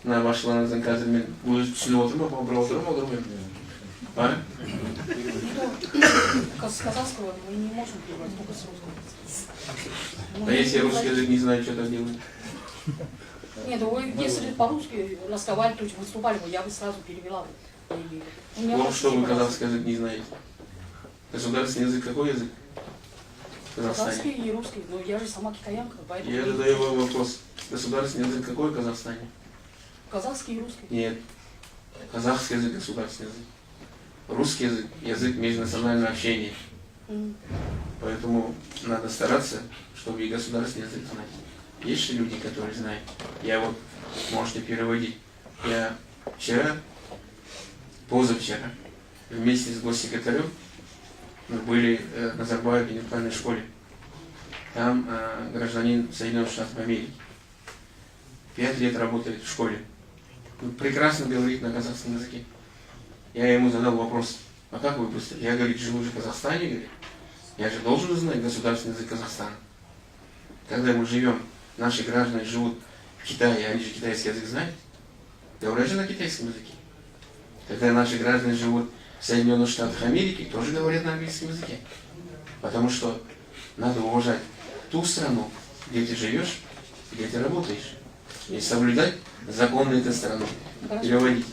мына башчыларыңыздын қазір мен өзі түсініп отырмын ба, бір отырмын. А? С казахского мы не можем переводить, только с русского. А если русский язык не знаю, что так делать? Нет, вы если по-русски разговаривали, то есть выступали бы, я бы сразу перевела. Ну что вы казахский язык не знаете? Государственный язык какой язык? Казахский и русский, но я же сама китаянка, поэтому... Я задаю вам вопрос. Государственный язык какой в Казахстане? Казахский и русский. Нет. Казахский язык государственный язык. Русский язык – язык межнационального общения. Поэтому надо стараться, чтобы и государственный язык знать. Есть же люди, которые знают. Я вот, можете переводить. Я вчера, позавчера, вместе с госсекретарем мы были в Назарбаеве интеллектуальной школе. Там гражданин Соединенных Штатов Америки. 5 лет работает в школе. Прекрасно говорит на казахском языке. Я ему задал вопрос, а как вы быстро? Я, говорит, живу же в Казахстане, говорит. Я же должен знать государственный язык Казахстана. Когда мы живем, наши граждане живут в Китае, они же китайский язык знают. Говорят же на китайском языке. Когда наши граждане живут в Соединенных Штатах Америки, тоже говорят на английском языке. Потому что надо уважать ту страну, где ты живешь, где ты работаешь. И соблюдать законы этой страны. Переводите.